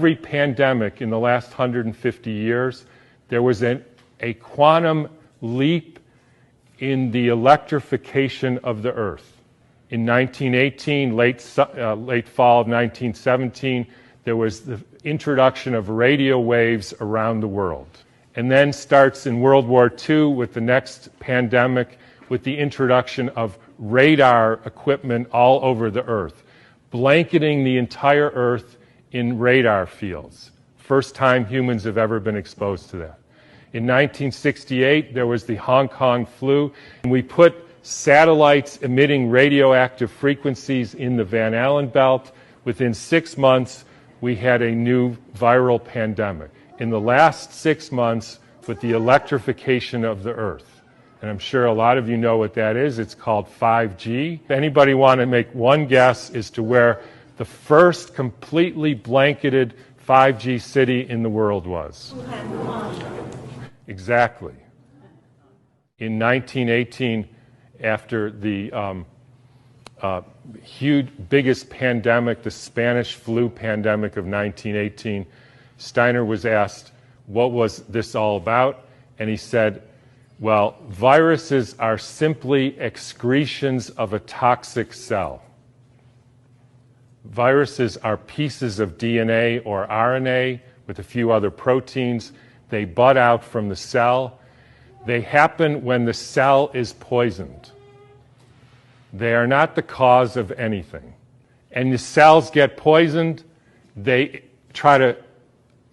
Every pandemic in the last 150 years, there was a quantum leap in the electrification of the Earth. In 1918, late fall of 1917, there was the introduction of radio waves around the world. And then starts in World War II with the next pandemic with the introduction of radar equipment all over the Earth, blanketing the entire Earth in radar fields. First time humans have ever been exposed to that. In 1968, there was the Hong Kong flu, and we put satellites emitting radioactive frequencies in the Van Allen belt. Within 6 months, we had a new viral pandemic. In the last 6 months, with the electrification of the Earth, and I'm sure a lot of you know what that is, it's called 5G. If anybody want to make one guess as to where the first completely blanketed 5G city in the world was? Exactly. In 1918, after the biggest pandemic, the Spanish flu pandemic of 1918, Steiner was asked, what was this all about? And he said, well, viruses are simply excretions of a toxic cell. Viruses are pieces of DNA or RNA with a few other proteins. They bud out from the cell. They happen when the cell is poisoned. They are not the cause of anything. And the cells get poisoned. They try to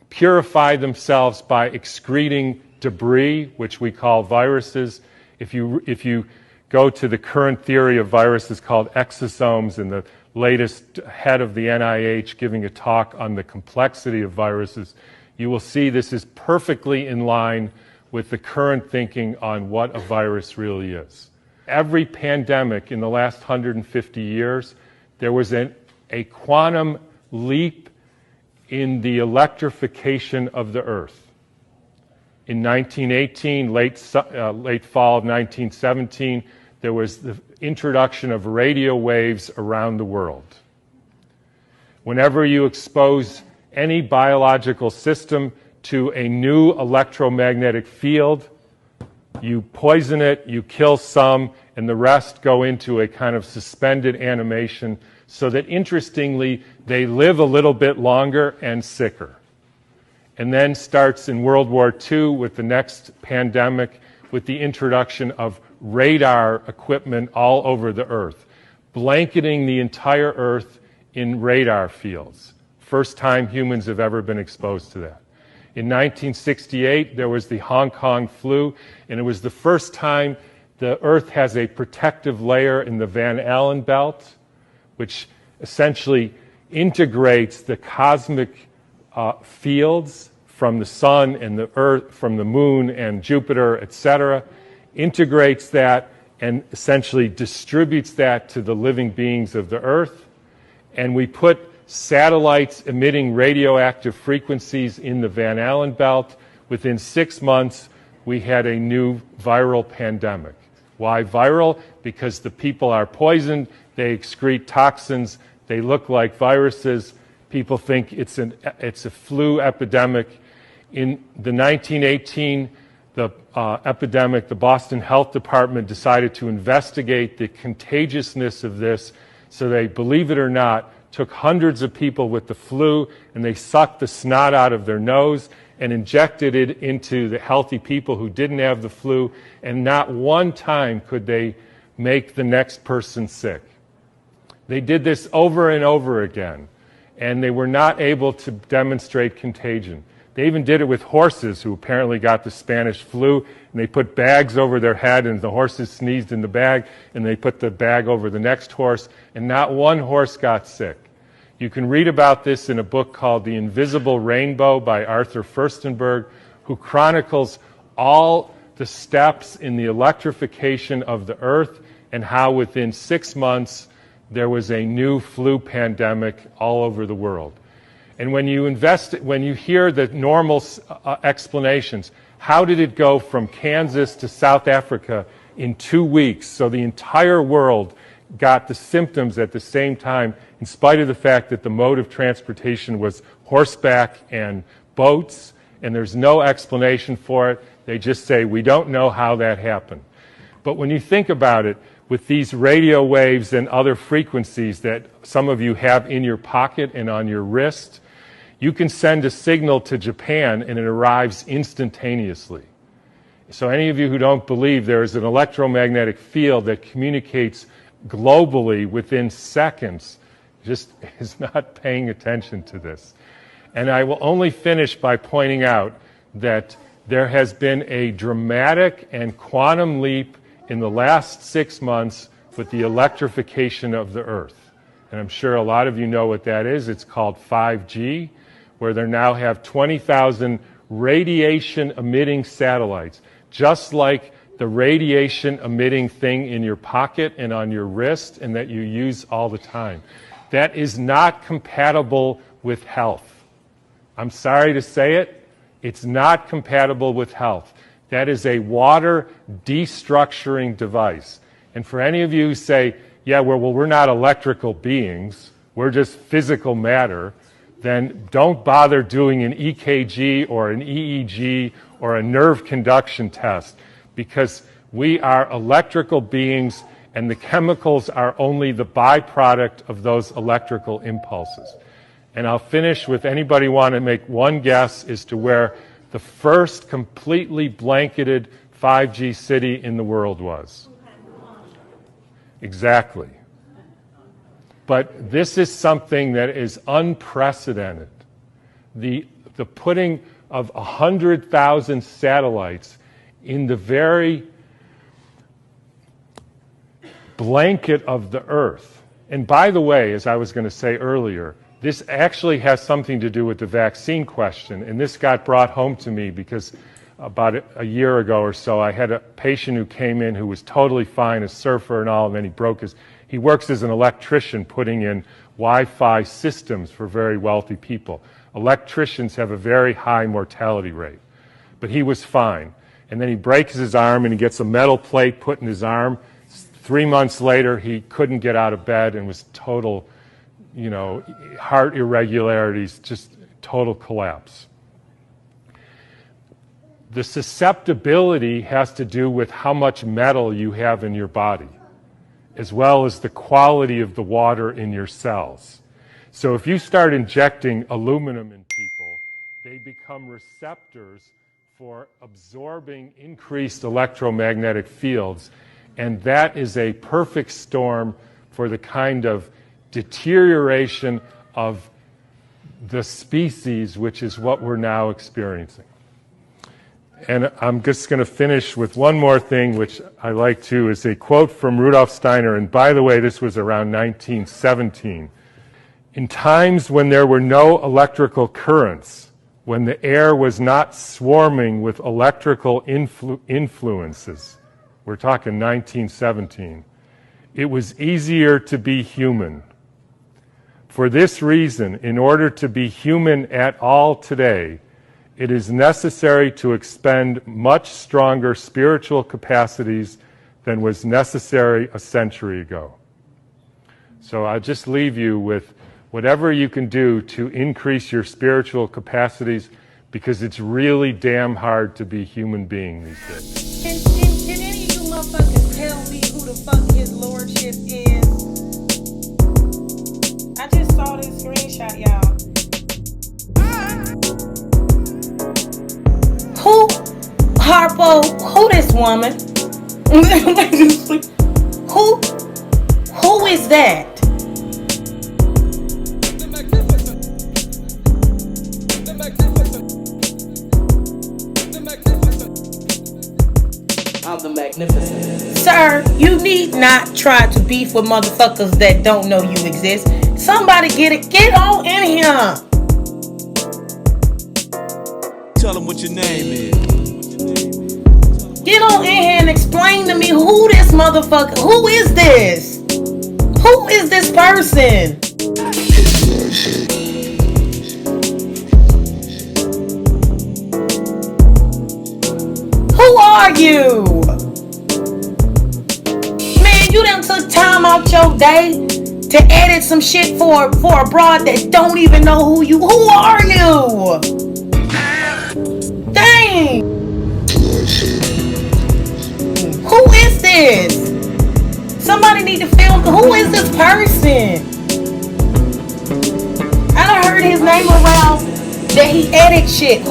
purify themselves by excreting debris, which we call viruses. If you go to the current theory of viruses called exosomes, and the latest head of the NIH giving a talk on the complexity of viruses, you will see this is perfectly in line with the current thinking on what a virus really is. Every pandemic in the last 150 years, there was a quantum leap in the electrification of the Earth. In 1918, late fall of 1917, there was the introduction of radio waves around the world. Whenever you expose any biological system to a new electromagnetic field, you poison it, you kill some, and the rest go into a kind of suspended animation so that, interestingly, they live a little bit longer and sicker. And then starts in World War II with the next pandemic with the introduction of radar equipment all over the Earth, blanketing the entire Earth in radar fields. First time humans have ever been exposed to that. In 1968, there was the Hong Kong flu, and it was the first time the Earth has a protective layer in the Van Allen belt, which essentially integrates the cosmic fields from the sun and the Earth, from the moon and Jupiter, etc., integrates that and essentially distributes that to the living beings of the Earth. And we put satellites emitting radioactive frequencies in the Van Allen belt. Within 6 months, we had a new viral pandemic. Why viral? Because the people are poisoned, they excrete toxins, they look like viruses. People think it's a flu epidemic. In the 1918 epidemic, the Boston Health Department decided to investigate the contagiousness of this. So they, believe it or not, took hundreds of people with the flu and they sucked the snot out of their nose and injected it into the healthy people who didn't have the flu, and not one time could they make the next person sick. They did this over and over again, and they were not able to demonstrate contagion. They even did it with horses who apparently got the Spanish flu, and they put bags over their head, and the horses sneezed in the bag, and they put the bag over the next horse, and not one horse got sick. You can read about this in a book called The Invisible Rainbow by Arthur Furstenberg, who chronicles all the steps in the electrification of the Earth and how within 6 months there was a new flu pandemic all over the world. And when you hear the normal explanations, how did it go from Kansas to South Africa in 2 weeks? So the entire world got the symptoms at the same time, in spite of the fact that the mode of transportation was horseback and boats, and there's no explanation for it. They just say, we don't know how that happened. But when you think about it, with these radio waves and other frequencies that some of you have in your pocket and on your wrist, you can send a signal to Japan and it arrives instantaneously. So any of you who don't believe there is an electromagnetic field that communicates globally within seconds just is not paying attention to this. And I will only finish by pointing out that there has been a dramatic and quantum leap in the last 6 months with the electrification of the Earth. And I'm sure a lot of you know what that is. It's called 5G, where they now have 20,000 radiation-emitting satellites, just like the radiation-emitting thing in your pocket and on your wrist and that you use all the time. That is not compatible with health. I'm sorry to say it, it's not compatible with health. That is a water destructuring device. And for any of you who say, yeah, well, we're not electrical beings, we're just physical matter, then don't bother doing an EKG or an EEG or a nerve conduction test, because we are electrical beings and the chemicals are only the byproduct of those electrical impulses. And I'll finish with anybody want to make one guess as to where the first completely blanketed 5G city in the world was. Exactly. But this is something that is unprecedented. The putting of 100,000 satellites in the very blanket of the Earth. And by the way, as I was going to say earlier, this actually has something to do with the vaccine question, and this got brought home to me because about a year ago or so, I had a patient who came in who was totally fine, a surfer and all, and then he works as an electrician putting in Wi-Fi systems for very wealthy people. Electricians have a very high mortality rate, but he was fine. And then he breaks his arm and he gets a metal plate put in his arm. 3 months later, he couldn't get out of bed and was total, heart irregularities, just total collapse. The susceptibility has to do with how much metal you have in your body, as well as the quality of the water in your cells. So if you start injecting aluminum in people, they become receptors for absorbing increased electromagnetic fields, and that is a perfect storm for the kind of deterioration of the species, which is what we're now experiencing. And I'm just going to finish with one more thing, which I like to, is a quote from Rudolf Steiner. And by the way, this was around 1917. In times when there were no electrical currents, when the air was not swarming with electrical influences, we're talking 1917, it was easier to be human. For this reason, in order to be human at all today, it is necessary to expend much stronger spiritual capacities than was necessary a century ago. So I'll just leave you with whatever you can do to increase your spiritual capacities, because it's really damn hard to be human being these days. Can any of you motherfuckers tell me who the fuck his lordship is? I just saw this screenshot, y'all. Who? Harpo, who this woman? Who is that? I'm the magnificent. Sir, you need not try to beef with motherfuckers that don't know you exist. Somebody get on in here. Tell them what your name is. Get on in here and explain to me who this motherfucker, who is this? Who is this person? Who are you? Man, you done took time out your day to edit some shit for a broad that don't even know who are you? Dang. Who is this? Somebody need to film. Who is this person? I done heard his name around that he edit shit.